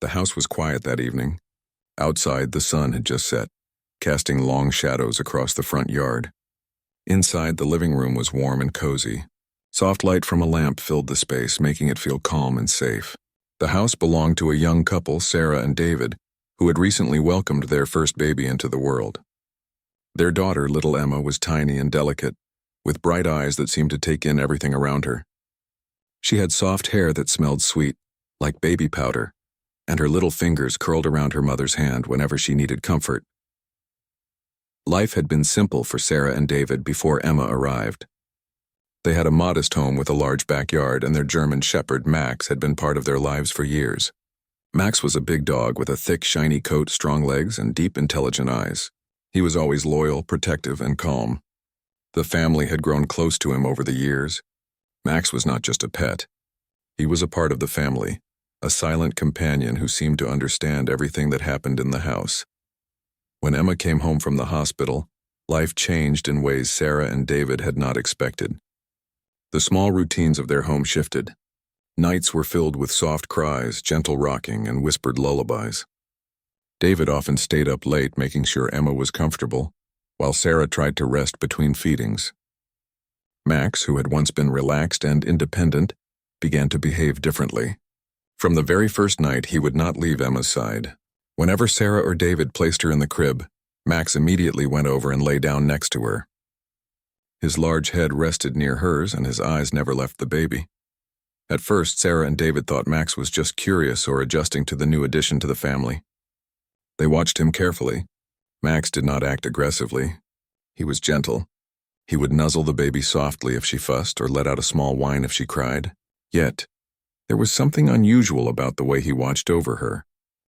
The house was quiet that evening. Outside, the sun had just set, casting long shadows across the front yard. Inside, the living room was warm and cozy. Soft light from a lamp filled the space, making it feel calm and safe. The house belonged to a young couple, Sarah and David, who had recently welcomed their first baby into the world. Their daughter, little Emma, was tiny and delicate, with bright eyes that seemed to take in everything around her. She had soft hair that smelled sweet, like baby powder, and her little fingers curled around her mother's hand whenever she needed comfort. Life had been simple for Sarah and David before Emma arrived. They had a modest home with a large backyard, and their German shepherd, Max, had been part of their lives for years. Max was a big dog with a thick, shiny coat, strong legs, and deep, intelligent eyes. He was always loyal, protective, and calm. The family had grown close to him over the years. Max was not just a pet. He was a part of the family, a silent companion who seemed to understand everything that happened in the house. When Emma came home from the hospital, life changed in ways Sarah and David had not expected. The small routines of their home shifted. Nights were filled with soft cries, gentle rocking, and whispered lullabies. David often stayed up late making sure Emma was comfortable, while Sarah tried to rest between feedings. Max, who had once been relaxed and independent, began to behave differently. From the very first night, he would not leave Emma's side. Whenever Sarah or David placed her in the crib, Max immediately went over and lay down next to her. His large head rested near hers, and his eyes never left the baby. At first, Sarah and David thought Max was just curious or adjusting to the new addition to the family. They watched him carefully. Max did not act aggressively. He was gentle. He would nuzzle the baby softly if she fussed or let out a small whine if she cried. Yet, there was something unusual about the way he watched over her.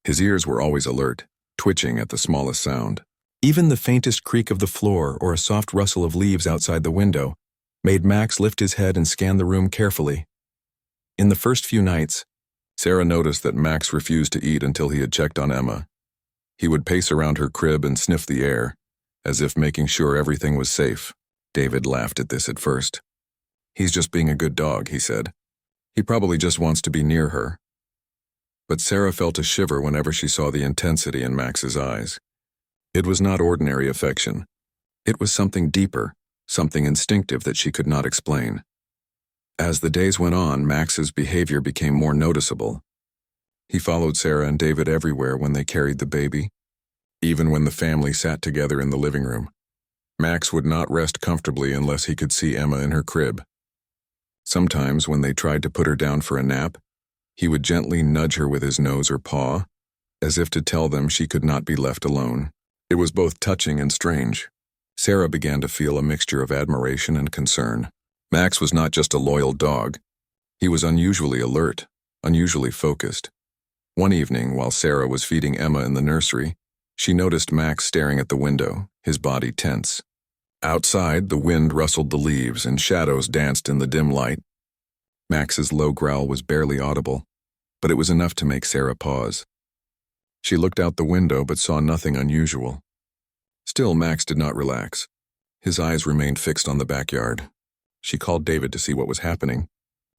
His ears were always alert, twitching at the smallest sound. Even the faintest creak of the floor or a soft rustle of leaves outside the window made Max lift his head and scan the room carefully. In the first few nights, Sarah noticed that Max refused to eat until he had checked on Emma. He would pace around her crib and sniff the air, as if making sure everything was safe. David laughed at this at first. "He's just being a good dog," he said. "He probably just wants to be near her." But Sarah felt a shiver whenever she saw the intensity in Max's eyes. It was not ordinary affection. It was something deeper, something instinctive that she could not explain. As the days went on, Max's behavior became more noticeable. He followed Sarah and David everywhere when they carried the baby, even when the family sat together in the living room. Max would not rest comfortably unless he could see Emma in her crib. Sometimes, when they tried to put her down for a nap, he would gently nudge her with his nose or paw, as if to tell them she could not be left alone. It was both touching and strange. Sarah began to feel a mixture of admiration and concern. Max was not just a loyal dog. He was unusually alert, unusually focused. One evening, while Sarah was feeding Emma in the nursery, she noticed Max staring at the window, his body tense. Outside, the wind rustled the leaves and shadows danced in the dim light. Max's low growl was barely audible, but it was enough to make Sarah pause. She looked out the window but saw nothing unusual. Still, Max did not relax. His eyes remained fixed on the backyard. She called David to see what was happening.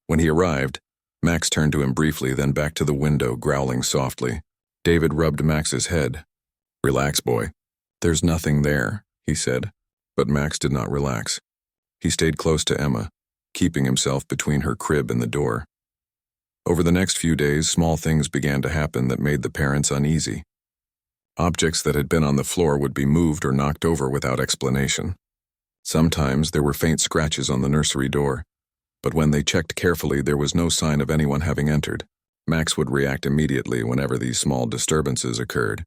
When he arrived, Max turned to him briefly, then back to the window, growling softly. David rubbed Max's head. "Relax, boy. There's nothing there," he said. But Max did not relax. He stayed close to Emma, keeping himself between her crib and the door. Over the next few days, small things began to happen that made the parents uneasy. Objects that had been on the floor would be moved or knocked over without explanation. Sometimes there were faint scratches on the nursery door, but when they checked carefully, there was no sign of anyone having entered. Max would react immediately whenever these small disturbances occurred.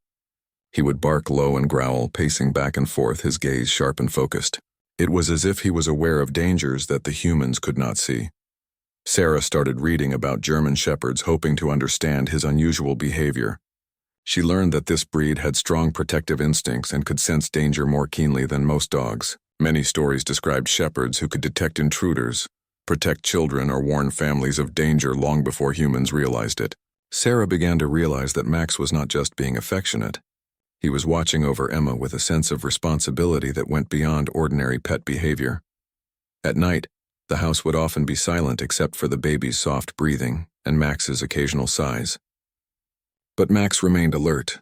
He would bark low and growl, pacing back and forth, his gaze sharp and focused. It was as if he was aware of dangers that the humans could not see. Sarah started reading about German shepherds, hoping to understand his unusual behavior. She learned that this breed had strong protective instincts and could sense danger more keenly than most dogs. Many stories described shepherds who could detect intruders, protect children, or warn families of danger long before humans realized it. Sarah began to realize that Max was not just being affectionate. He was watching over Emma with a sense of responsibility that went beyond ordinary pet behavior. At night, the house would often be silent except for the baby's soft breathing and Max's occasional sighs. But Max remained alert.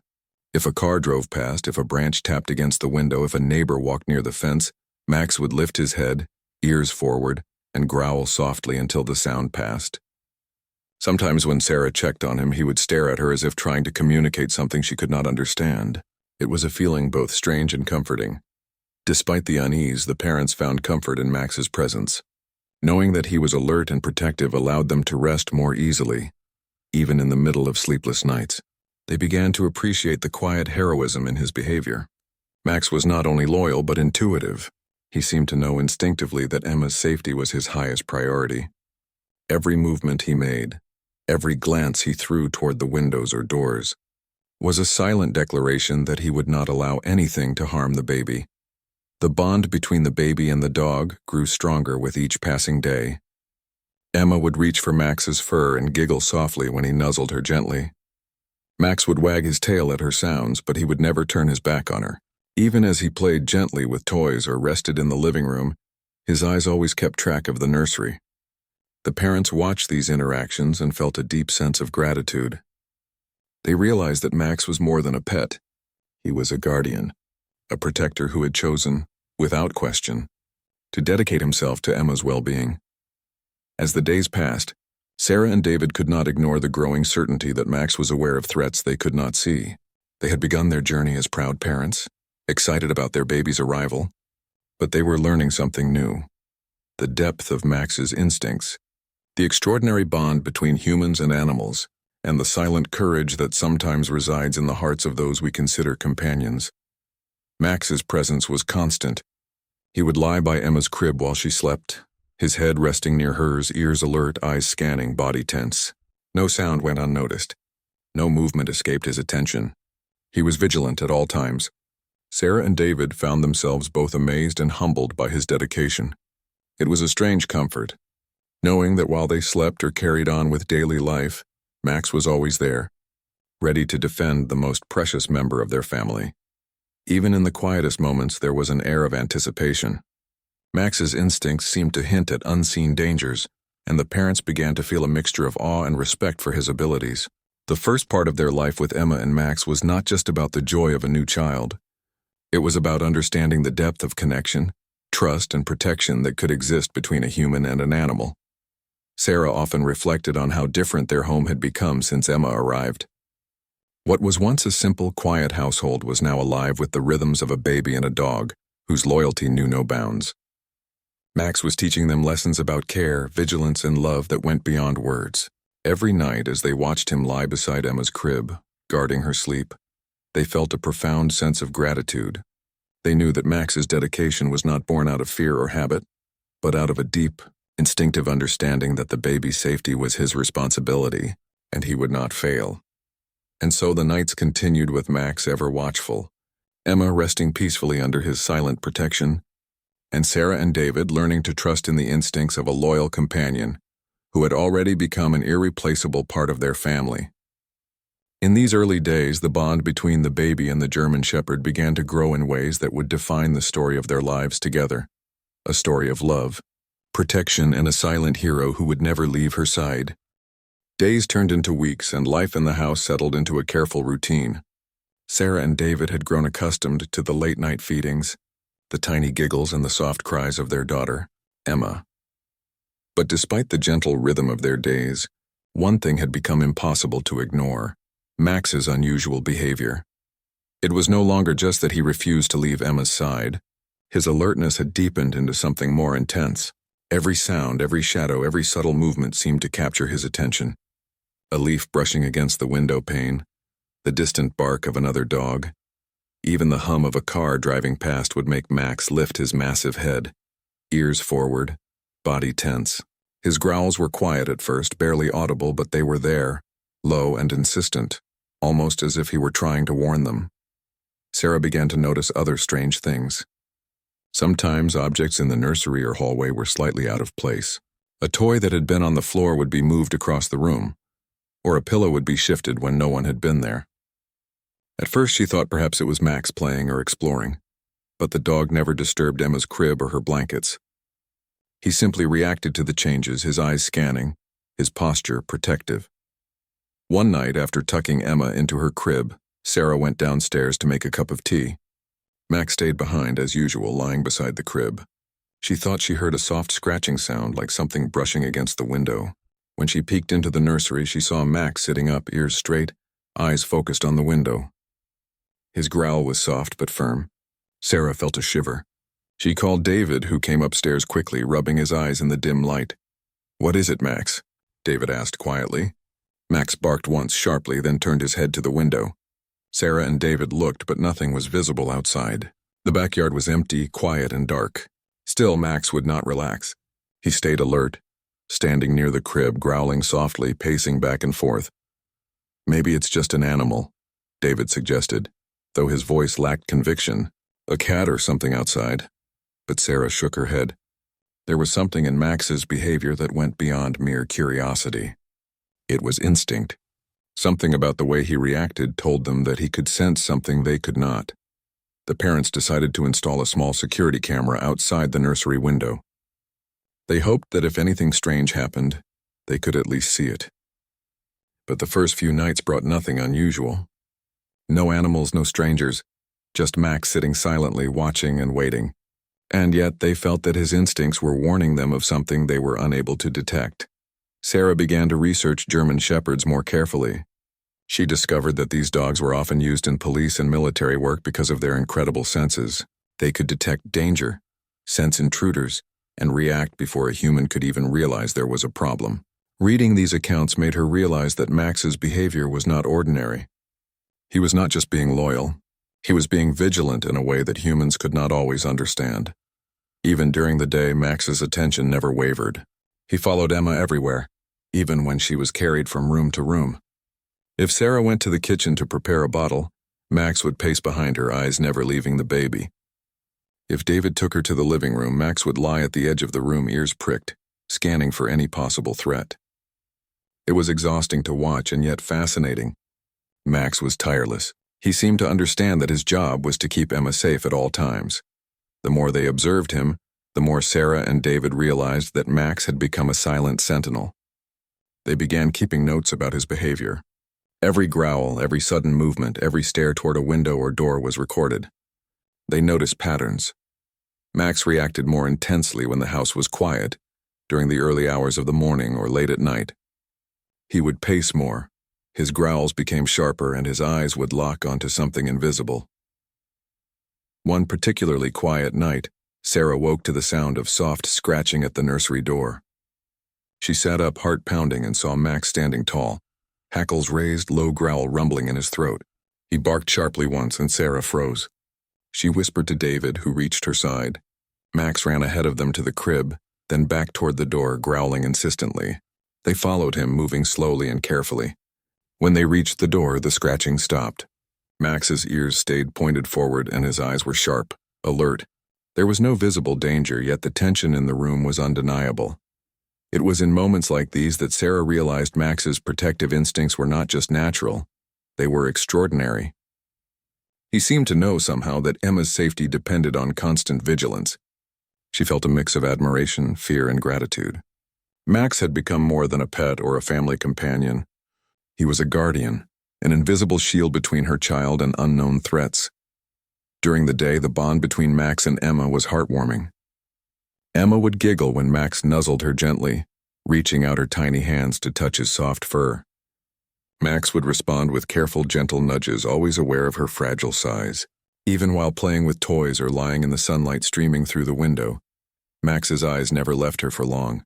If a car drove past, if a branch tapped against the window, if a neighbor walked near the fence, Max would lift his head, ears forward, and growl softly until the sound passed. Sometimes when Sarah checked on him, he would stare at her as if trying to communicate something she could not understand. It was a feeling both strange and comforting. Despite the unease, the parents found comfort in Max's presence. Knowing that he was alert and protective allowed them to rest more easily, even in the middle of sleepless nights. They began to appreciate the quiet heroism in his behavior. Max was not only loyal but intuitive. He seemed to know instinctively that Emma's safety was his highest priority. Every movement he made, every glance he threw toward the windows or doors, was a silent declaration that he would not allow anything to harm the baby. The bond between the baby and the dog grew stronger with each passing day. Emma would reach for Max's fur and giggle softly when he nuzzled her gently. Max would wag his tail at her sounds, but he would never turn his back on her. Even as he played gently with toys or rested in the living room, his eyes always kept track of the nursery. The parents watched these interactions and felt a deep sense of gratitude. They realized that Max was more than a pet. He was a guardian, a protector who had chosen, without question, to dedicate himself to Emma's well-being. As the days passed, Sarah and David could not ignore the growing certainty that Max was aware of threats they could not see. They had begun their journey as proud parents, excited about their baby's arrival, but they were learning something new. The depth of Max's instincts, the extraordinary bond between humans and animals, and the silent courage that sometimes resides in the hearts of those we consider companions. Max's presence was constant. He would lie by Emma's crib while she slept, his head resting near hers, ears alert, eyes scanning, body tense. No sound went unnoticed. No movement escaped his attention. He was vigilant at all times. Sarah and David found themselves both amazed and humbled by his dedication. It was a strange comfort, knowing that while they slept or carried on with daily life, Max was always there, ready to defend the most precious member of their family. Even in the quietest moments, there was an air of anticipation. Max's instincts seemed to hint at unseen dangers, and the parents began to feel a mixture of awe and respect for his abilities. The first part of their life with Emma and Max was not just about the joy of a new child. It was about understanding the depth of connection, trust, and protection that could exist between a human and an animal. Sarah often reflected on how different their home had become since Emma arrived. What was once a simple, quiet household was now alive with the rhythms of a baby and a dog, whose loyalty knew no bounds. Max was teaching them lessons about care, vigilance, and love that went beyond words. Every night, as they watched him lie beside Emma's crib, guarding her sleep, they felt a profound sense of gratitude. They knew that Max's dedication was not born out of fear or habit, but out of a deep, instinctive understanding that the baby's safety was his responsibility, and he would not fail. And so the nights continued with Max ever watchful, Emma resting peacefully under his silent protection, and Sarah and David learning to trust in the instincts of a loyal companion who had already become an irreplaceable part of their family. In these early days, the bond between the baby and the German Shepherd began to grow in ways that would define the story of their lives together. A story of love, protection, and a silent hero who would never leave her side. Days turned into weeks, and life in the house settled into a careful routine. Sarah and David had grown accustomed to the late-night feedings, the tiny giggles and the soft cries of their daughter, Emma. But despite the gentle rhythm of their days, one thing had become impossible to ignore: Max's unusual behavior. It was no longer just that he refused to leave Emma's side. His alertness had deepened into something more intense. Every sound, every shadow, every subtle movement seemed to capture his attention. A leaf brushing against the window pane, the distant bark of another dog, even the hum of a car driving past would make Max lift his massive head, ears forward, body tense. His growls were quiet at first, barely audible, but they were there, low and insistent, almost as if he were trying to warn them. Sarah began to notice other strange things. Sometimes objects in the nursery or hallway were slightly out of place. A toy that had been on the floor would be moved across the room, or a pillow would be shifted when no one had been there. At first she thought perhaps it was Max playing or exploring, but the dog never disturbed Emma's crib or her blankets. He simply reacted to the changes, his eyes scanning, his posture protective. One night, after tucking Emma into her crib, Sarah went downstairs to make a cup of tea. Max stayed behind, as usual, lying beside the crib. She thought she heard a soft scratching sound, like something brushing against the window. When she peeked into the nursery, she saw Max sitting up, ears straight, eyes focused on the window. His growl was soft but firm. Sarah felt a shiver. She called David, who came upstairs quickly, rubbing his eyes in the dim light. "What is it, Max?" David asked quietly. Max barked once sharply, then turned his head to the window. Sarah and David looked, but nothing was visible outside. The backyard was empty, quiet, and dark. Still, Max would not relax. He stayed alert, standing near the crib, growling softly, pacing back and forth. "Maybe it's just an animal," David suggested, though his voice lacked conviction. "A cat or something outside." But Sarah shook her head. There was something in Max's behavior that went beyond mere curiosity. It was instinct. Something about the way he reacted told them that he could sense something they could not. The parents decided to install a small security camera outside the nursery window. They hoped that if anything strange happened, they could at least see it. But the first few nights brought nothing unusual. No animals, no strangers, just Max sitting silently, watching and waiting. And yet they felt that his instincts were warning them of something they were unable to detect. Sarah began to research German Shepherds more carefully. She discovered that these dogs were often used in police and military work because of their incredible senses. They could detect danger, sense intruders, and react before a human could even realize there was a problem. Reading these accounts made her realize that Max's behavior was not ordinary. He was not just being loyal. He was being vigilant in a way that humans could not always understand. Even during the day, Max's attention never wavered. He followed Emma everywhere, even when she was carried from room to room. If Sarah went to the kitchen to prepare a bottle, Max would pace behind her, eyes never leaving the baby. If David took her to the living room, Max would lie at the edge of the room, ears pricked, scanning for any possible threat. It was exhausting to watch and yet fascinating. Max was tireless. He seemed to understand that his job was to keep Emma safe at all times. The more they observed him, the more Sarah and David realized that Max had become a silent sentinel. They began keeping notes about his behavior. Every growl, every sudden movement, every stare toward a window or door was recorded. They noticed patterns. Max reacted more intensely when the house was quiet, during the early hours of the morning or late at night. He would pace more. His growls became sharper and his eyes would lock onto something invisible. One particularly quiet night, Sarah woke to the sound of soft scratching at the nursery door. She sat up, heart pounding, and saw Max standing tall, hackles raised, low growl rumbling in his throat. He barked sharply once and Sarah froze. She whispered to David, who reached her side. Max ran ahead of them to the crib, then back toward the door, growling insistently. They followed him, moving slowly and carefully. When they reached the door, the scratching stopped. Max's ears stayed pointed forward and his eyes were sharp, alert. There was no visible danger, yet the tension in the room was undeniable. It was in moments like these that Sarah realized Max's protective instincts were not just natural, they were extraordinary. He seemed to know somehow that Emma's safety depended on constant vigilance. She felt a mix of admiration, fear, and gratitude. Max had become more than a pet or a family companion. He was a guardian, an invisible shield between her child and unknown threats. During the day, the bond between Max and Emma was heartwarming. Emma would giggle when Max nuzzled her gently, reaching out her tiny hands to touch his soft fur. Max would respond with careful, gentle nudges, always aware of her fragile size. Even while playing with toys or lying in the sunlight streaming through the window, Max's eyes never left her for long.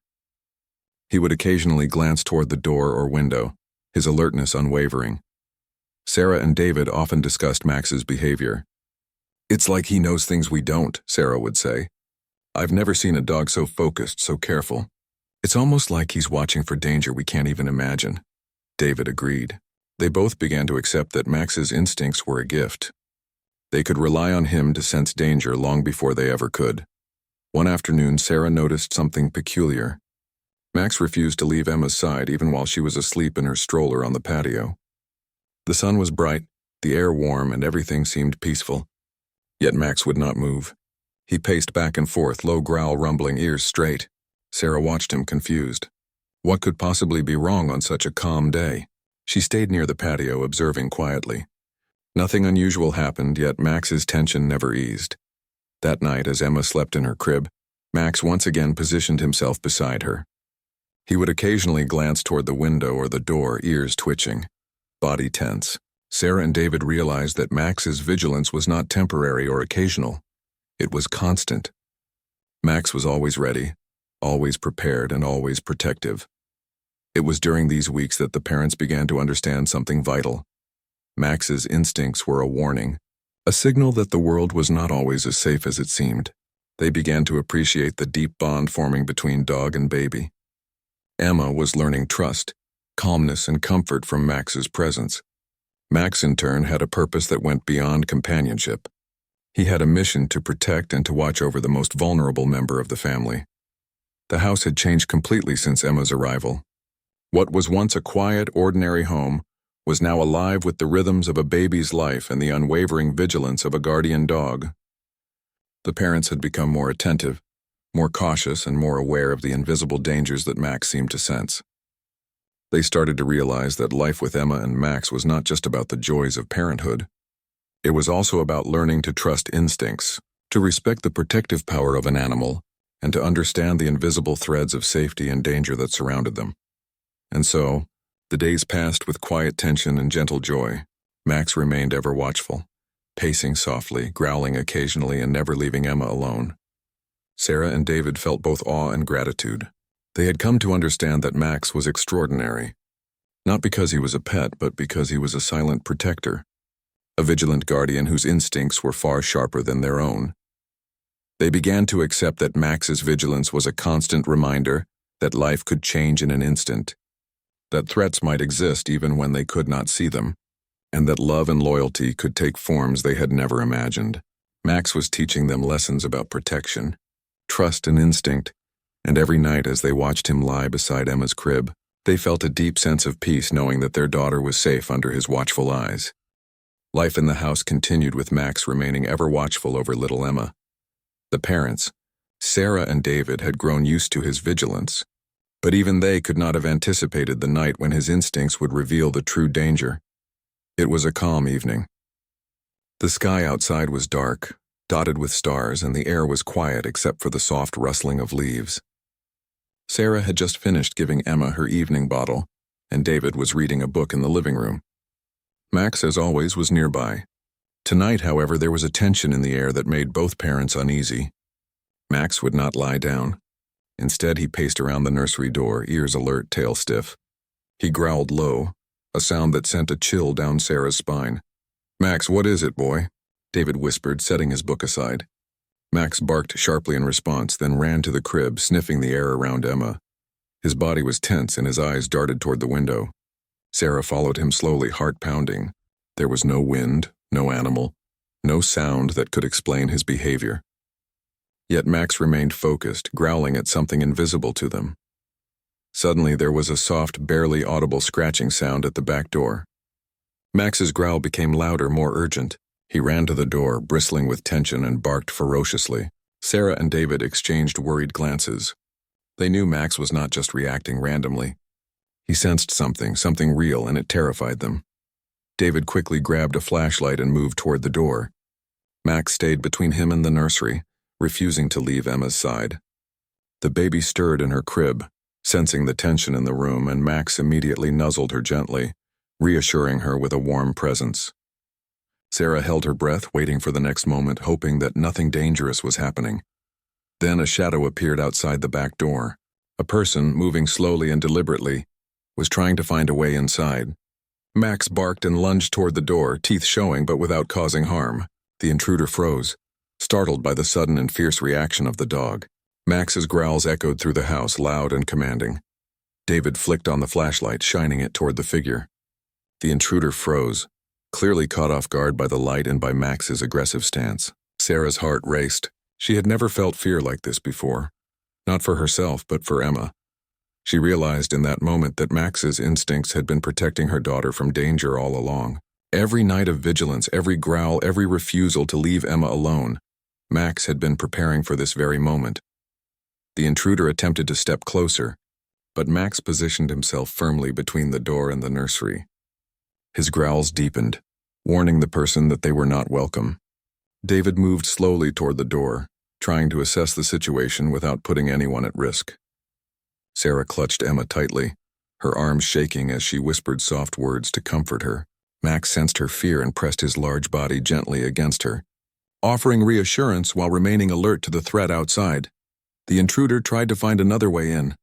He would occasionally glance toward the door or window, his alertness unwavering. Sarah and David often discussed Max's behavior. "It's like he knows things we don't," Sarah would say. "I've never seen a dog so focused, so careful. It's almost like he's watching for danger we can't even imagine." David agreed. They both began to accept that Max's instincts were a gift. They could rely on him to sense danger long before they ever could. One afternoon, Sarah noticed something peculiar. Max refused to leave Emma's side even while she was asleep in her stroller on the patio. The sun was bright, the air warm, and everything seemed peaceful. Yet Max would not move. He paced back and forth, low growl rumbling, ears straight. Sarah watched him, confused. What could possibly be wrong on such a calm day? She stayed near the patio, observing quietly. Nothing unusual happened, yet Max's tension never eased. That night, as Emma slept in her crib, Max once again positioned himself beside her. He would occasionally glance toward the window or the door, ears twitching, body tense. Sarah and David realized that Max's vigilance was not temporary or occasional. It was constant. Max was always ready, always prepared, and always protective. It was during these weeks that the parents began to understand something vital. Max's instincts were a warning, a signal that the world was not always as safe as it seemed. They began to appreciate the deep bond forming between dog and baby. Emma was learning trust, calmness, and comfort from Max's presence. Max, in turn, had a purpose that went beyond companionship. He had a mission to protect and to watch over the most vulnerable member of the family. The house had changed completely since Emma's arrival. What was once a quiet, ordinary home was now alive with the rhythms of a baby's life and the unwavering vigilance of a guardian dog. The parents had become more attentive, more cautious, and more aware of the invisible dangers that Max seemed to sense. They started to realize that life with Emma and Max was not just about the joys of parenthood. It was also about learning to trust instincts, to respect the protective power of an animal, and to understand the invisible threads of safety and danger that surrounded them. And so, the days passed with quiet tension and gentle joy. Max remained ever watchful, pacing softly, growling occasionally, and never leaving Emma alone. Sarah and David felt both awe and gratitude. They had come to understand that Max was extraordinary, not because he was a pet, but because he was a silent protector, a vigilant guardian whose instincts were far sharper than their own. They began to accept that Max's vigilance was a constant reminder that life could change in an instant, that threats might exist even when they could not see them, and that love and loyalty could take forms they had never imagined. Max was teaching them lessons about protection, trust, and instinct, and every night as they watched him lie beside Emma's crib, they felt a deep sense of peace knowing that their daughter was safe under his watchful eyes. Life in the house continued with Max remaining ever watchful over little Emma. The parents, Sarah and David, had grown used to his vigilance, but even they could not have anticipated the night when his instincts would reveal the true danger. It was a calm evening. The sky outside was dark, dotted with stars, and the air was quiet except for the soft rustling of leaves. Sarah had just finished giving Emma her evening bottle, and David was reading a book in the living room. Max, as always, was nearby. Tonight, however, there was a tension in the air that made both parents uneasy. Max would not lie down. Instead, he paced around the nursery door, ears alert, tail stiff. He growled low, a sound that sent a chill down Sarah's spine. "Max, what is it, boy?" David whispered, setting his book aside. Max barked sharply in response, then ran to the crib, sniffing the air around Emma. His body was tense and his eyes darted toward the window. Sarah followed him slowly, heart pounding. There was no wind, no animal, no sound that could explain his behavior. Yet Max remained focused, growling at something invisible to them. Suddenly there was a soft, barely audible scratching sound at the back door. Max's growl became louder, more urgent. He ran to the door, bristling with tension, and barked ferociously. Sarah and David exchanged worried glances. They knew Max was not just reacting randomly. He sensed something real, and it terrified them. David quickly grabbed a flashlight and moved toward the door. Max stayed between him and the nursery, refusing to leave Emma's side. The baby stirred in her crib, sensing the tension in the room, and Max immediately nuzzled her gently, reassuring her with a warm presence. Sarah held her breath, waiting for the next moment, hoping that nothing dangerous was happening. Then a shadow appeared outside the back door. A person, moving slowly and deliberately, was trying to find a way inside. Max barked and lunged toward the door, teeth showing but without causing harm. The intruder froze, startled by the sudden and fierce reaction of the dog. Max's growls echoed through the house, loud and commanding. David flicked on the flashlight, shining it toward the figure. The intruder froze, clearly caught off guard by the light and by Max's aggressive stance. Sarah's heart raced. She had never felt fear like this before. Not for herself, but for Emma. She realized in that moment that Max's instincts had been protecting her daughter from danger all along. Every night of vigilance, every growl, every refusal to leave Emma alone, Max had been preparing for this very moment. The intruder attempted to step closer, but Max positioned himself firmly between the door and the nursery. His growls deepened, warning the person that they were not welcome. David moved slowly toward the door, trying to assess the situation without putting anyone at risk. Sarah clutched Emma tightly, her arms shaking as she whispered soft words to comfort her. Max sensed her fear and pressed his large body gently against her, offering reassurance while remaining alert to the threat outside. The intruder tried to find another way in,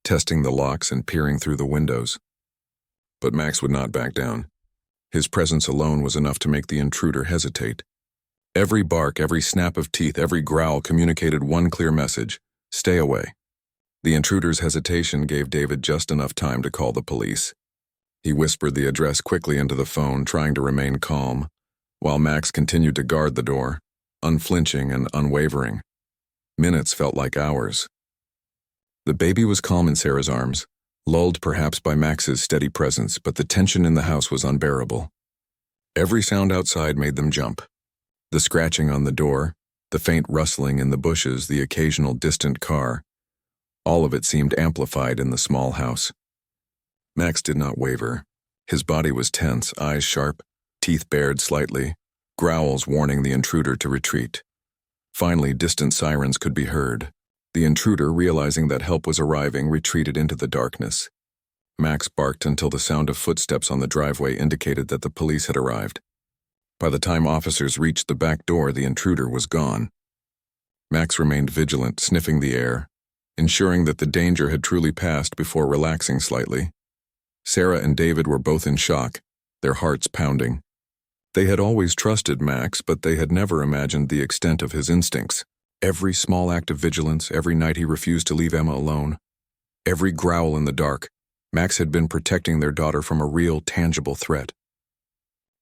testing the locks and peering through the windows. But Max would not back down. His presence alone was enough to make the intruder hesitate. Every bark, every snap of teeth, every growl communicated one clear message: stay away. The intruder's hesitation gave David just enough time to call the police. He whispered the address quickly into the phone, trying to remain calm, while Max continued to guard the door, unflinching and unwavering. Minutes felt like hours. The baby was calm in Sarah's arms, lulled perhaps by Max's steady presence, but the tension in the house was unbearable. Every sound outside made them jump. The scratching on the door, the faint rustling in the bushes, the occasional distant car. All of it seemed amplified in the small house. Max did not waver. His body was tense, eyes sharp, teeth bared slightly, growls warning the intruder to retreat. Finally, distant sirens could be heard. The intruder, realizing that help was arriving, retreated into the darkness. Max barked until the sound of footsteps on the driveway indicated that the police had arrived. By the time officers reached the back door, the intruder was gone. Max remained vigilant, sniffing the air, ensuring that the danger had truly passed before relaxing slightly. Sarah and David were both in shock, their hearts pounding. They had always trusted Max, but they had never imagined the extent of his instincts. Every small act of vigilance, every night he refused to leave Emma alone, every growl in the dark, Max had been protecting their daughter from a real, tangible threat.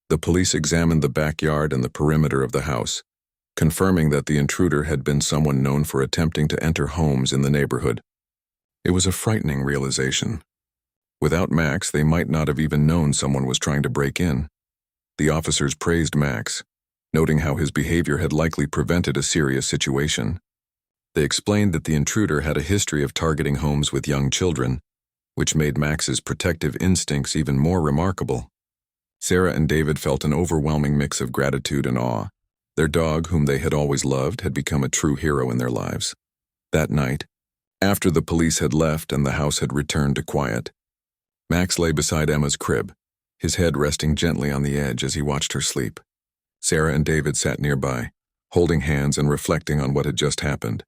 The police examined the backyard and the perimeter of the house, confirming that the intruder had been someone known for attempting to enter homes in the neighborhood. It was a frightening realization. Without Max, they might not have even known someone was trying to break in. The officers praised Max, noting how his behavior had likely prevented a serious situation. They explained that the intruder had a history of targeting homes with young children, which made Max's protective instincts even more remarkable. Sarah and David felt an overwhelming mix of gratitude and awe. Their dog, whom they had always loved, had become a true hero in their lives. That night, after the police had left and the house had returned to quiet, Max lay beside Emma's crib, his head resting gently on the edge as he watched her sleep. Sarah and David sat nearby, holding hands and reflecting on what had just happened.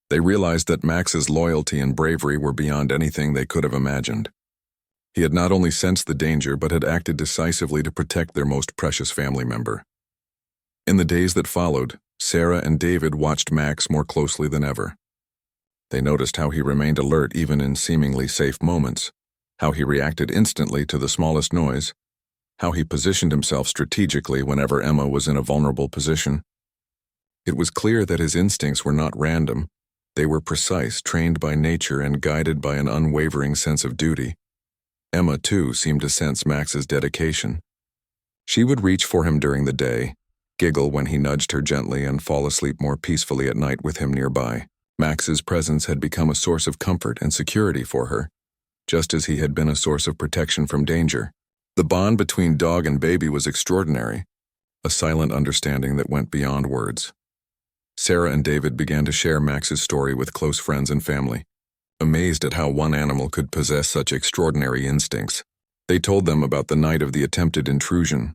They realized that Max's loyalty and bravery were beyond anything they could have imagined. He had not only sensed the danger, but had acted decisively to protect their most precious family member. In the days that followed, Sarah and David watched Max more closely than ever. They noticed how he remained alert even in seemingly safe moments, how he reacted instantly to the smallest noise, how he positioned himself strategically whenever Emma was in a vulnerable position. It was clear that his instincts were not random. They were precise, trained by nature, and guided by an unwavering sense of duty. Emma, too, seemed to sense Max's dedication. She would reach for him during the day, giggle when he nudged her gently, and fall asleep more peacefully at night with him nearby. Max's presence had become a source of comfort and security for her, just as he had been a source of protection from danger. The bond between dog and baby was extraordinary, a silent understanding that went beyond words. Sarah and David began to share Max's story with close friends and family, amazed at how one animal could possess such extraordinary instincts. They told them about the night of the attempted intrusion,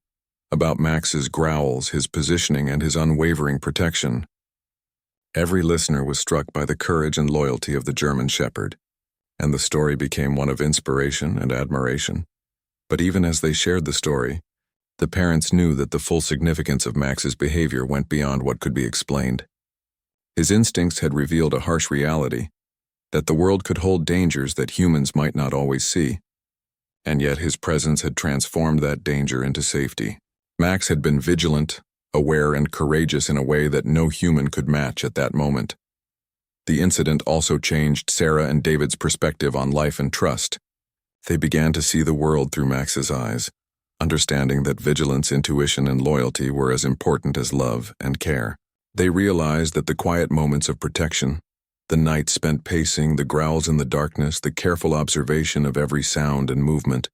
about Max's growls, his positioning, and his unwavering protection. Every listener was struck by the courage and loyalty of the German Shepherd, and the story became one of inspiration and admiration. But even as they shared the story, the parents knew that the full significance of Max's behavior went beyond what could be explained. His instincts had revealed a harsh reality, that the world could hold dangers that humans might not always see, and yet his presence had transformed that danger into safety. Max had been vigilant, aware, and courageous in a way that no human could match at that moment. The incident also changed Sarah and David's perspective on life and trust. They began to see the world through Max's eyes, understanding that vigilance, intuition, and loyalty were as important as love and care. They realized that the quiet moments of protection, the nights spent pacing, the growls in the darkness, the careful observation of every sound and movement,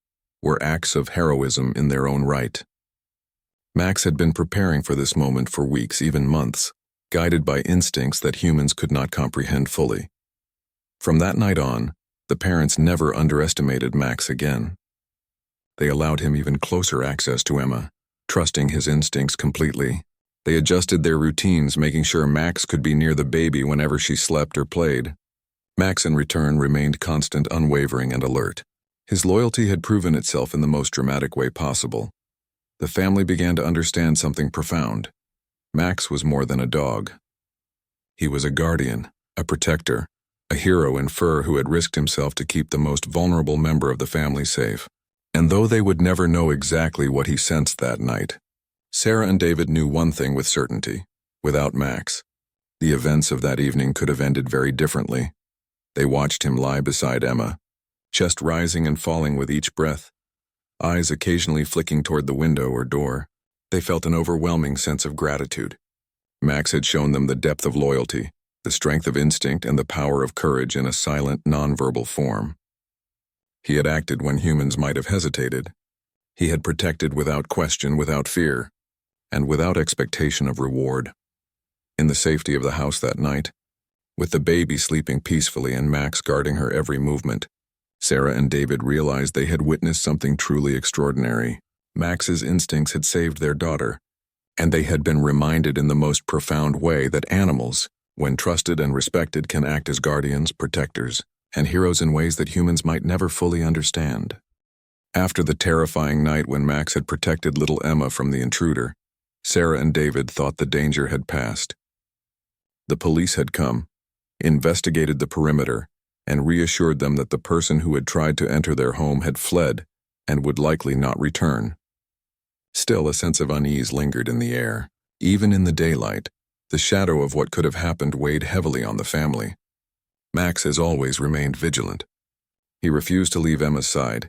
were acts of heroism in their own right. Max had been preparing for this moment for weeks, even months, guided by instincts that humans could not comprehend fully. From that night on, the parents never underestimated Max again. They allowed him even closer access to Emma, trusting his instincts completely. They adjusted their routines, making sure Max could be near the baby whenever she slept or played. Max, in return, remained constant, unwavering, and alert. His loyalty had proven itself in the most dramatic way possible. The family began to understand something profound. Max was more than a dog. He was a guardian, a protector, a hero in fur who had risked himself to keep the most vulnerable member of the family safe. And though they would never know exactly what he sensed that night, Sarah and David knew one thing with certainty. Without Max, the events of that evening could have ended very differently. They watched him lie beside Emma, chest rising and falling with each breath, eyes occasionally flicking toward the window or door. They felt an overwhelming sense of gratitude. Max had shown them the depth of loyalty, the strength of instinct, and the power of courage in a silent, nonverbal form. He had acted when humans might have hesitated. He had protected without question, without fear, and without expectation of reward. In the safety of the house that night, with the baby sleeping peacefully and Max guarding her every movement, Sarah and David realized they had witnessed something truly extraordinary. Max's instincts had saved their daughter, and they had been reminded in the most profound way that animals, when trusted and respected, can act as guardians, protectors, and heroes in ways that humans might never fully understand. After the terrifying night when Max had protected little Emma from the intruder, Sarah and David thought the danger had passed. The police had come, investigated the perimeter, and reassured them that the person who had tried to enter their home had fled and would likely not return. Still, a sense of unease lingered in the air. Even in the daylight, the shadow of what could have happened weighed heavily on the family. Max, as always, remained vigilant. He refused to leave Emma's side.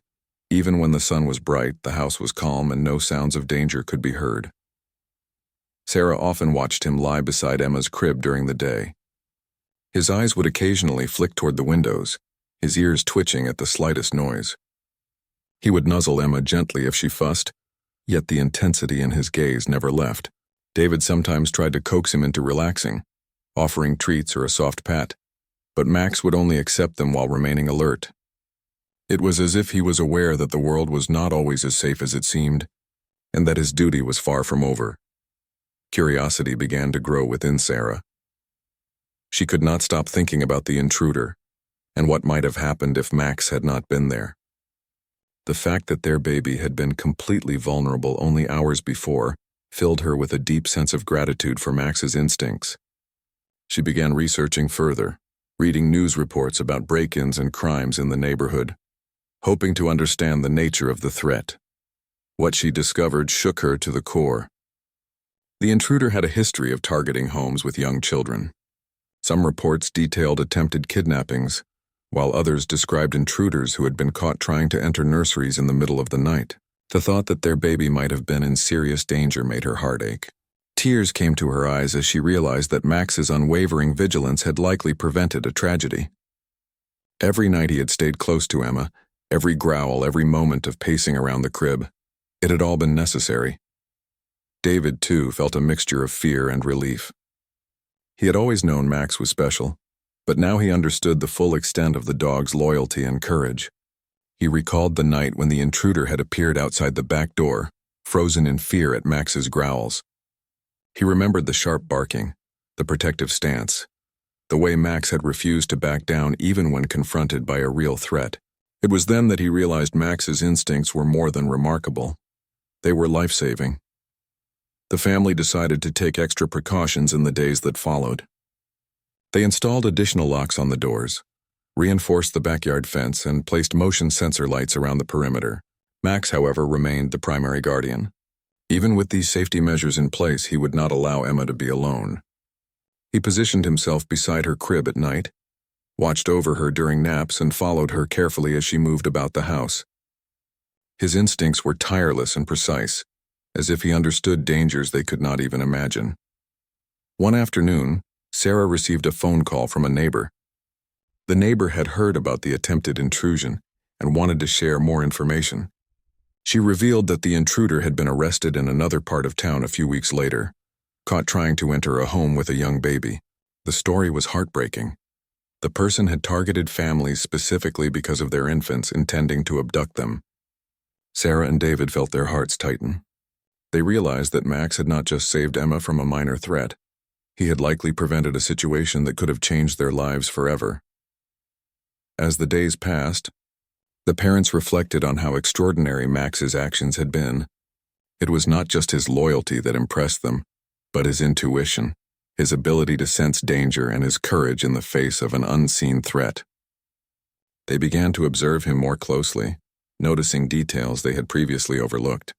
Even when the sun was bright, the house was calm and no sounds of danger could be heard. Sarah often watched him lie beside Emma's crib during the day. His eyes would occasionally flick toward the windows, his ears twitching at the slightest noise. He would nuzzle Emma gently if she fussed, yet the intensity in his gaze never left. David sometimes tried to coax him into relaxing, offering treats or a soft pat, but Max would only accept them while remaining alert. It was as if he was aware that the world was not always as safe as it seemed, and that his duty was far from over. Curiosity began to grow within Sarah. She could not stop thinking about the intruder, and what might have happened if Max had not been there. The fact that their baby had been completely vulnerable only hours before filled her with a deep sense of gratitude for Max's instincts. She began researching further, reading news reports about break-ins and crimes in the neighborhood, hoping to understand the nature of the threat. What she discovered shook her to the core. The intruder had a history of targeting homes with young children. Some reports detailed attempted kidnappings, while others described intruders who had been caught trying to enter nurseries in the middle of the night. The thought that their baby might have been in serious danger made her heart ache. Tears came to her eyes as she realized that Max's unwavering vigilance had likely prevented a tragedy. Every night he had stayed close to Emma, every growl, every moment of pacing around the crib. It had all been necessary. David, too, felt a mixture of fear and relief. He had always known Max was special, but now he understood the full extent of the dog's loyalty and courage. He recalled the night when the intruder had appeared outside the back door, frozen in fear at Max's growls. He remembered the sharp barking, the protective stance, the way Max had refused to back down even when confronted by a real threat. It was then that he realized Max's instincts were more than remarkable. They were life-saving. The family decided to take extra precautions in the days that followed. They installed additional locks on the doors, reinforced the backyard fence, and placed motion sensor lights around the perimeter. Max, however, remained the primary guardian. Even with these safety measures in place, he would not allow Emma to be alone. He positioned himself beside her crib at night, watched over her during naps, and followed her carefully as she moved about the house. His instincts were tireless and precise, as if he understood dangers they could not even imagine. One afternoon, Sarah received a phone call from a neighbor. The neighbor had heard about the attempted intrusion and wanted to share more information. She revealed that the intruder had been arrested in another part of town a few weeks later, caught trying to enter a home with a young baby. The story was heartbreaking. The person had targeted families specifically because of their infants, intending to abduct them. Sarah and David felt their hearts tighten. They realized that Max had not just saved Emma from a minor threat. He had likely prevented a situation that could have changed their lives forever. As the days passed, the parents reflected on how extraordinary Max's actions had been. It was not just his loyalty that impressed them, but his intuition, his ability to sense danger, and his courage in the face of an unseen threat. They began to observe him more closely, noticing details they had previously overlooked.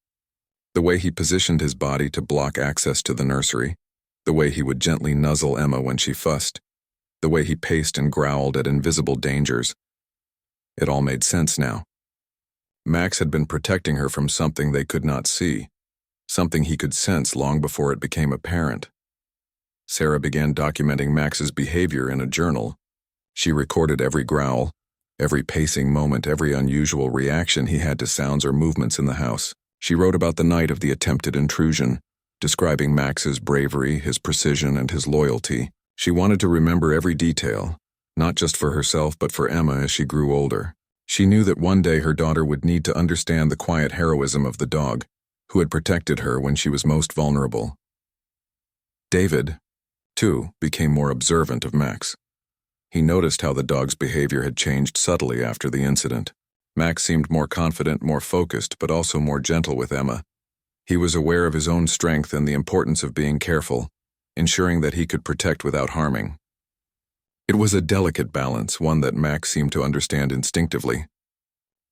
The way he positioned his body to block access to the nursery, the way he would gently nuzzle Emma when she fussed, the way he paced and growled at invisible dangers. It all made sense now. Max had been protecting her from something they could not see, something he could sense long before it became apparent. Sarah began documenting Max's behavior in a journal. She recorded every growl, every pacing moment, every unusual reaction he had to sounds or movements in the house. She wrote about the night of the attempted intrusion, describing Max's bravery, his precision, and his loyalty. She wanted to remember every detail, not just for herself but for Emma as she grew older. She knew that one day her daughter would need to understand the quiet heroism of the dog, who had protected her when she was most vulnerable. David, too, became more observant of Max. He noticed how the dog's behavior had changed subtly after the incident. Max seemed more confident, more focused, but also more gentle with Emma. He was aware of his own strength and the importance of being careful, ensuring that he could protect without harming. It was a delicate balance, one that Max seemed to understand instinctively.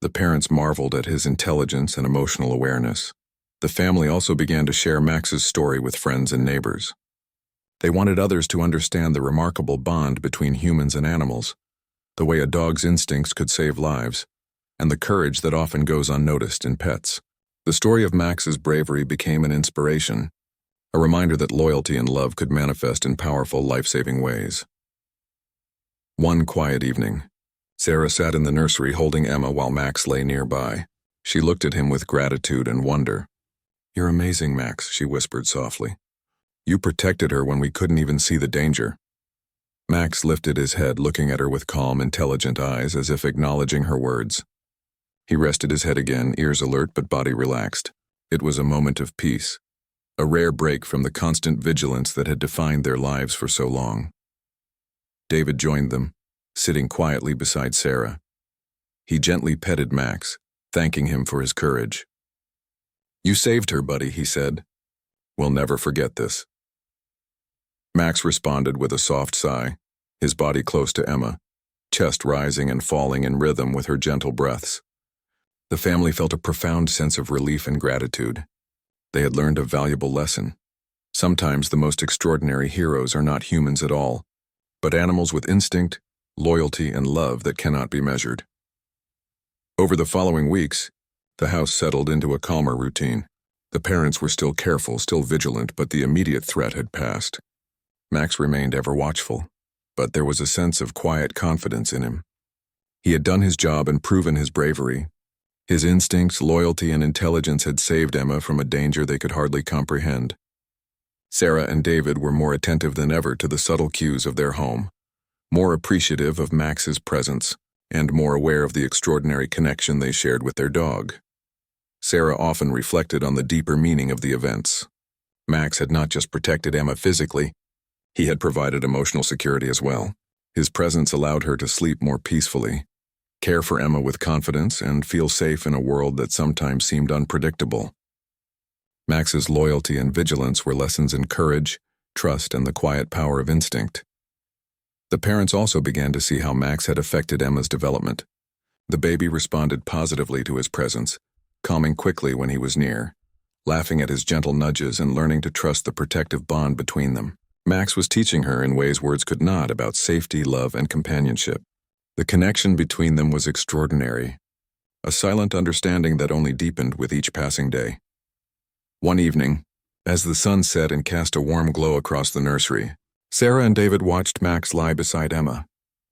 The parents marveled at his intelligence and emotional awareness. The family also began to share Max's story with friends and neighbors. They wanted others to understand the remarkable bond between humans and animals, the way a dog's instincts could save lives, and the courage that often goes unnoticed in pets. The story of Max's bravery became an inspiration, a reminder that loyalty and love could manifest in powerful, life-saving ways. One quiet evening, Sarah sat in the nursery holding Emma while Max lay nearby. She looked at him with gratitude and wonder. "You're amazing, Max," she whispered softly. "You protected her when we couldn't even see the danger." Max lifted his head, looking at her with calm, intelligent eyes, as if acknowledging her words. He rested his head again, ears alert but body relaxed. It was a moment of peace, a rare break from the constant vigilance that had defined their lives for so long. David joined them, sitting quietly beside Sarah. He gently petted Max, thanking him for his courage. "You saved her, buddy," he said. "We'll never forget this." Max responded with a soft sigh, his body close to Emma, chest rising and falling in rhythm with her gentle breaths. The family felt a profound sense of relief and gratitude. They had learned a valuable lesson. Sometimes the most extraordinary heroes are not humans at all, but animals with instinct, loyalty, and love that cannot be measured. Over the following weeks, the house settled into a calmer routine. The parents were still careful, still vigilant, but the immediate threat had passed. Max remained ever watchful, but there was a sense of quiet confidence in him. He had done his job and proven his bravery. His instincts, loyalty, and intelligence had saved Emma from a danger they could hardly comprehend. Sarah and David were more attentive than ever to the subtle cues of their home, more appreciative of Max's presence, and more aware of the extraordinary connection they shared with their dog. Sarah often reflected on the deeper meaning of the events. Max had not just protected Emma physically, he had provided emotional security as well. His presence allowed her to sleep more peacefully, care for Emma with confidence, and feel safe in a world that sometimes seemed unpredictable. Max's loyalty and vigilance were lessons in courage, trust, and the quiet power of instinct. The parents also began to see how Max had affected Emma's development. The baby responded positively to his presence, calming quickly when he was near, laughing at his gentle nudges and learning to trust the protective bond between them. Max was teaching her in ways words could not about safety, love, and companionship. The connection between them was extraordinary, a silent understanding that only deepened with each passing day. One evening, as the sun set and cast a warm glow across the nursery, Sarah and David watched Max lie beside Emma,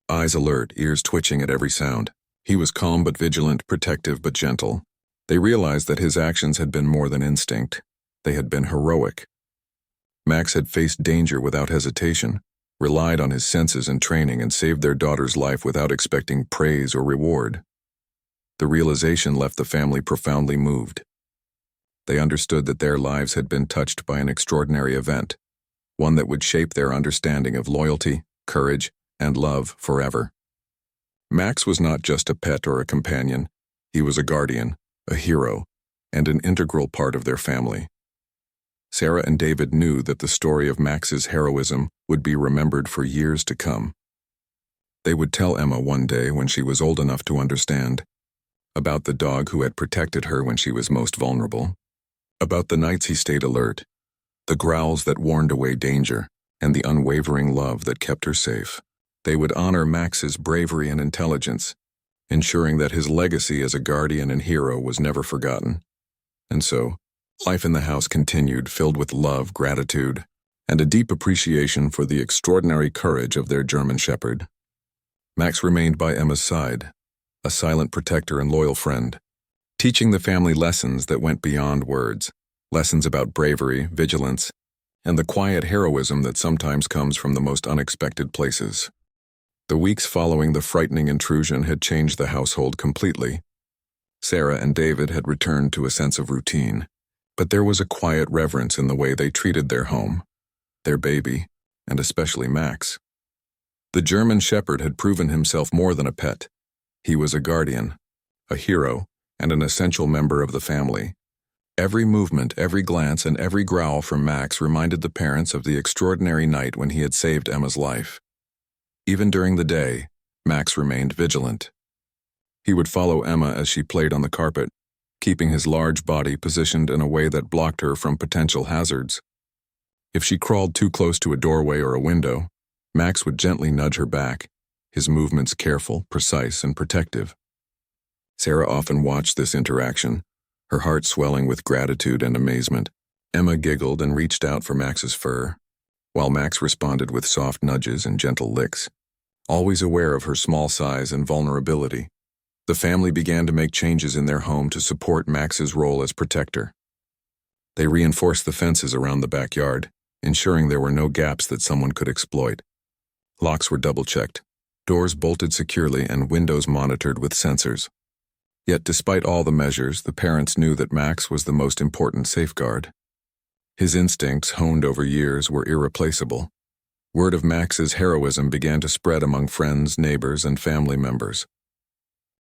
eyes alert, ears twitching at every sound. He was calm but vigilant, protective but gentle. They realized that his actions had been more than instinct. They had been heroic. Max had faced danger without hesitation, relied on his senses and training, and saved their daughter's life without expecting praise or reward. The realization left the family profoundly moved. They understood that their lives had been touched by an extraordinary event, one that would shape their understanding of loyalty, courage, and love forever. Max was not just a pet or a companion. He was a guardian, a hero, and an integral part of their family. Sarah and David knew that the story of Max's heroism would be remembered for years to come. They would tell Emma one day, when she was old enough to understand, about the dog who had protected her when she was most vulnerable, about the nights he stayed alert, the growls that warned away danger, and the unwavering love that kept her safe. They would honor Max's bravery and intelligence, ensuring that his legacy as a guardian and hero was never forgotten. And so, life in the house continued, filled with love, gratitude, and a deep appreciation for the extraordinary courage of their German Shepherd. Max remained by Emma's side, a silent protector and loyal friend, teaching the family lessons that went beyond words, lessons about bravery, vigilance, and the quiet heroism that sometimes comes from the most unexpected places. The weeks following the frightening intrusion had changed the household completely. Sarah and David had returned to a sense of routine, but there was a quiet reverence in the way they treated their home, their baby, and especially Max. The German Shepherd had proven himself more than a pet. He was a guardian, a hero, and an essential member of the family. Every movement, every glance, and every growl from Max reminded the parents of the extraordinary night when he had saved Emma's life. Even during the day, Max remained vigilant. He would follow Emma as she played on the carpet, keeping his large body positioned in a way that blocked her from potential hazards. If she crawled too close to a doorway or a window, Max would gently nudge her back, his movements careful, precise, and protective. Sarah often watched this interaction, her heart swelling with gratitude and amazement. Emma giggled and reached out for Max's fur, while Max responded with soft nudges and gentle licks, always aware of her small size and vulnerability. The family began to make changes in their home to support Max's role as protector. They reinforced the fences around the backyard, ensuring there were no gaps that someone could exploit. Locks were double-checked, doors bolted securely, and windows monitored with sensors. Yet despite all the measures, the parents knew that Max was the most important safeguard. His instincts, honed over years, were irreplaceable. Word of Max's heroism began to spread among friends, neighbors, and family members.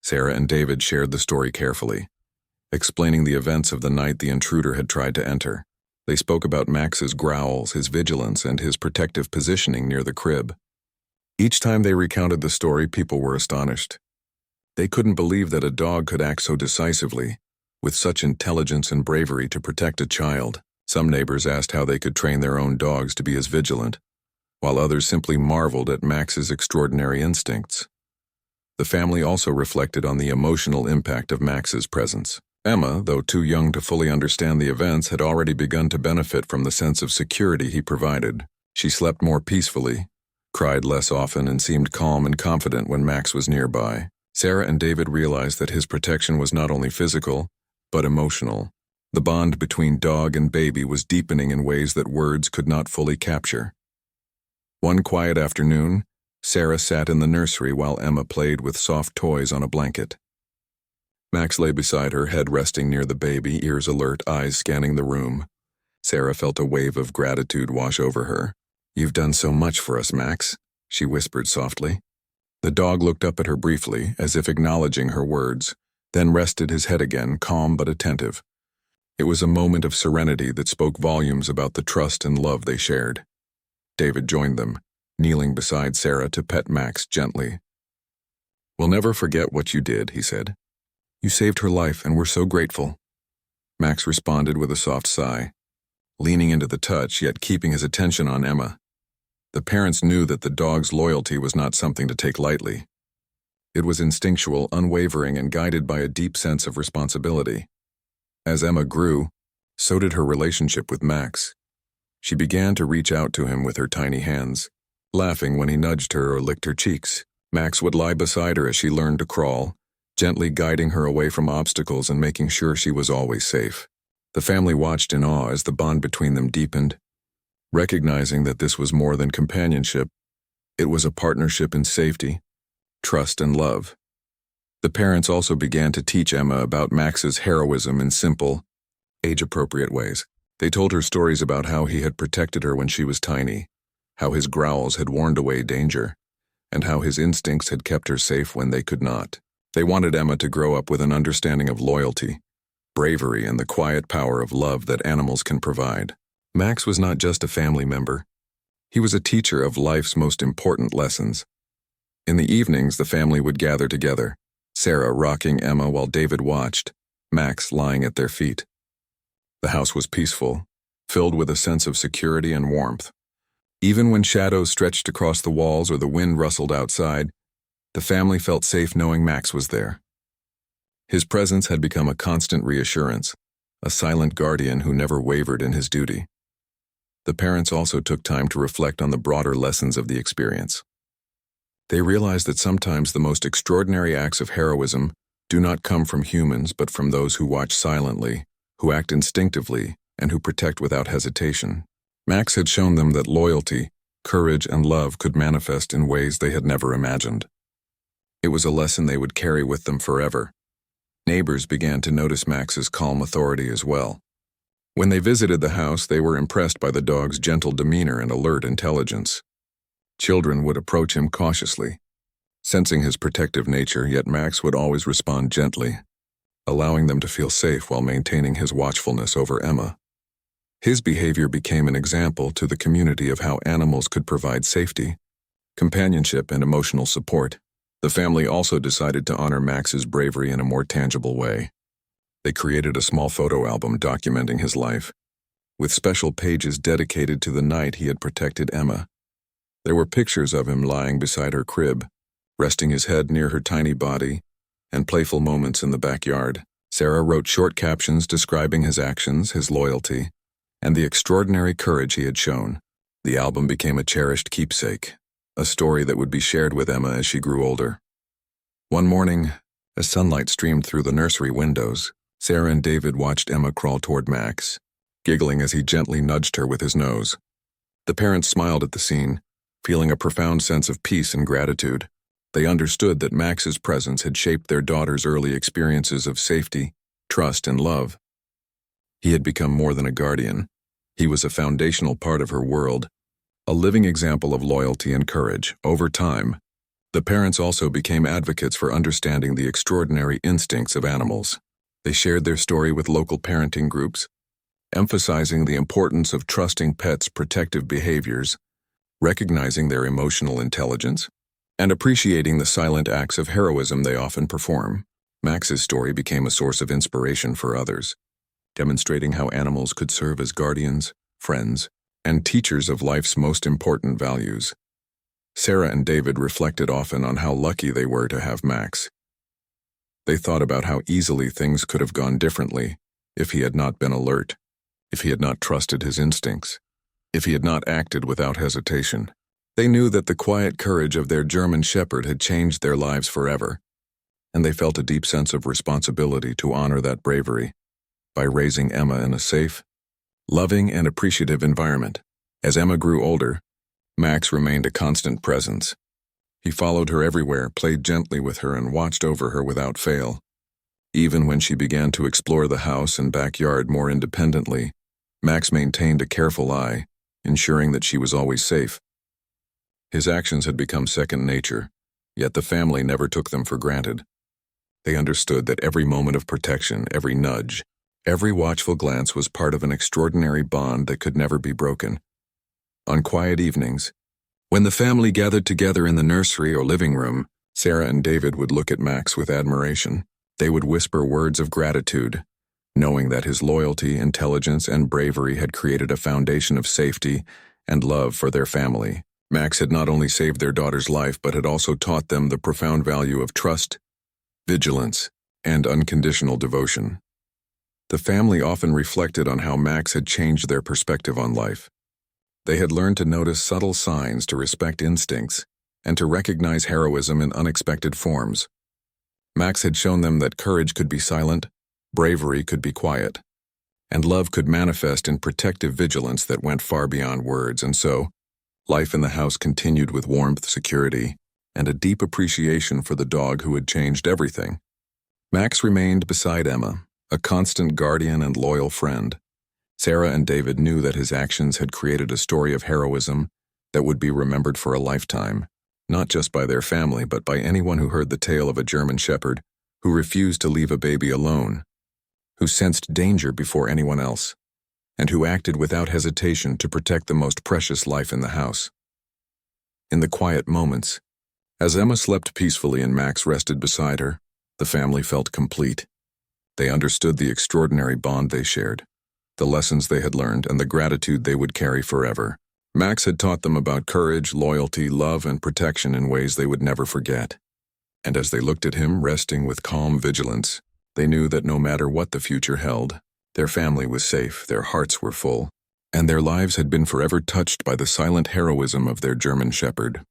Sarah and David shared the story carefully, explaining the events of the night the intruder had tried to enter. They spoke about Max's growls, his vigilance, and his protective positioning near the crib. Each time they recounted the story, people were astonished. They couldn't believe that a dog could act so decisively, with such intelligence and bravery to protect a child. Some neighbors asked how they could train their own dogs to be as vigilant, while others simply marveled at Max's extraordinary instincts. The family also reflected on the emotional impact of Max's presence. Emma, though too young to fully understand the events, had already begun to benefit from the sense of security he provided. She slept more peacefully, cried less often, and seemed calm and confident when Max was nearby. Sarah and David realized that his protection was not only physical, but emotional. The bond between dog and baby was deepening in ways that words could not fully capture. One quiet afternoon, Sarah sat in the nursery while Emma played with soft toys on a blanket. Max lay beside her, head resting near the baby, ears alert, eyes scanning the room. Sarah felt a wave of gratitude wash over her. "You've done so much for us, Max," she whispered softly. The dog looked up at her briefly, as if acknowledging her words, then rested his head again, calm but attentive. It was a moment of serenity that spoke volumes about the trust and love they shared. David joined them, kneeling beside Sarah to pet Max gently. "We'll never forget what you did," he said. "You saved her life, and we're so grateful." Max responded with a soft sigh, leaning into the touch, yet keeping his attention on Emma. The parents knew that the dog's loyalty was not something to take lightly. It was instinctual, unwavering, and guided by a deep sense of responsibility. As Emma grew, so did her relationship with Max. She began to reach out to him with her tiny hands, laughing when he nudged her or licked her cheeks. Max would lie beside her as she learned to crawl, gently guiding her away from obstacles and making sure she was always safe. The family watched in awe as the bond between them deepened, recognizing that this was more than companionship. It was a partnership in safety, trust, and love. The parents also began to teach Emma about Max's heroism in simple, age-appropriate ways. They told her stories about how he had protected her when she was tiny, how his growls had warned away danger, and how his instincts had kept her safe when they could not. They wanted Emma to grow up with an understanding of loyalty, bravery, and the quiet power of love that animals can provide. Max was not just a family member. He was a teacher of life's most important lessons. In the evenings, the family would gather together, Sarah rocking Emma while David watched, Max lying at their feet. The house was peaceful, filled with a sense of security and warmth. Even when shadows stretched across the walls or the wind rustled outside, the family felt safe knowing Max was there. His presence had become a constant reassurance, a silent guardian who never wavered in his duty. The parents also took time to reflect on the broader lessons of the experience. They realized that sometimes the most extraordinary acts of heroism do not come from humans but from those who watch silently, who act instinctively, and who protect without hesitation. Max had shown them that loyalty, courage, and love could manifest in ways they had never imagined. It was a lesson they would carry with them forever. Neighbors began to notice Max's calm authority as well. When they visited the house, they were impressed by the dog's gentle demeanor and alert intelligence. Children would approach him cautiously, sensing his protective nature, yet Max would always respond gently, allowing them to feel safe while maintaining his watchfulness over Emma. His behavior became an example to the community of how animals could provide safety, companionship, and emotional support. The family also decided to honor Max's bravery in a more tangible way. They created a small photo album documenting his life, with special pages dedicated to the night he had protected Emma. There were pictures of him lying beside her crib, resting his head near her tiny body, and playful moments in the backyard. Sarah wrote short captions describing his actions, his loyalty, and the extraordinary courage he had shown. The album became a cherished keepsake, a story that would be shared with Emma as she grew older. One morning, as sunlight streamed through the nursery windows, Sarah and David watched Emma crawl toward Max, giggling as he gently nudged her with his nose. The parents smiled at the scene, feeling a profound sense of peace and gratitude. They understood that Max's presence had shaped their daughter's early experiences of safety, trust, and love. He had become more than a guardian. He was a foundational part of her world, a living example of loyalty and courage. Over time, the parents also became advocates for understanding the extraordinary instincts of animals. They shared their story with local parenting groups, emphasizing the importance of trusting pets' protective behaviors, recognizing their emotional intelligence, and appreciating the silent acts of heroism they often perform. Max's story became a source of inspiration for others, demonstrating how animals could serve as guardians, friends, and teachers of life's most important values. Sarah and David reflected often on how lucky they were to have Max. They thought about how easily things could have gone differently if he had not been alert, if he had not trusted his instincts, if he had not acted without hesitation. They knew that the quiet courage of their German Shepherd had changed their lives forever, and they felt a deep sense of responsibility to honor that bravery by raising Emma in a safe, loving, and appreciative environment. As Emma grew older, Max remained a constant presence. He followed her everywhere, played gently with her, and watched over her without fail. Even when she began to explore the house and backyard more independently, Max maintained a careful eye, ensuring that she was always safe. His actions had become second nature, yet the family never took them for granted. They understood that every moment of protection, every nudge, every watchful glance was part of an extraordinary bond that could never be broken. On quiet evenings, when the family gathered together in the nursery or living room, Sarah and David would look at Max with admiration. They would whisper words of gratitude, knowing that his loyalty, intelligence, and bravery had created a foundation of safety and love for their family. Max had not only saved their daughter's life, but had also taught them the profound value of trust, vigilance, and unconditional devotion. The family often reflected on how Max had changed their perspective on life. They had learned to notice subtle signs, to respect instincts, and to recognize heroism in unexpected forms. Max had shown them that courage could be silent, bravery could be quiet, and love could manifest in protective vigilance that went far beyond words. And so, life in the house continued with warmth, security, and a deep appreciation for the dog who had changed everything. Max remained beside Emma, a constant guardian and loyal friend. Sarah and David knew that his actions had created a story of heroism that would be remembered for a lifetime, not just by their family, but by anyone who heard the tale of a German shepherd who refused to leave a baby alone, who sensed danger before anyone else, and who acted without hesitation to protect the most precious life in the house. In the quiet moments, as Emma slept peacefully and Max rested beside her, the family felt complete. They understood the extraordinary bond they shared, the lessons they had learned, and the gratitude they would carry forever. Max had taught them about courage, loyalty, love, and protection in ways they would never forget. And as they looked at him, resting with calm vigilance, they knew that no matter what the future held, their family was safe, their hearts were full, and their lives had been forever touched by the silent heroism of their German shepherd.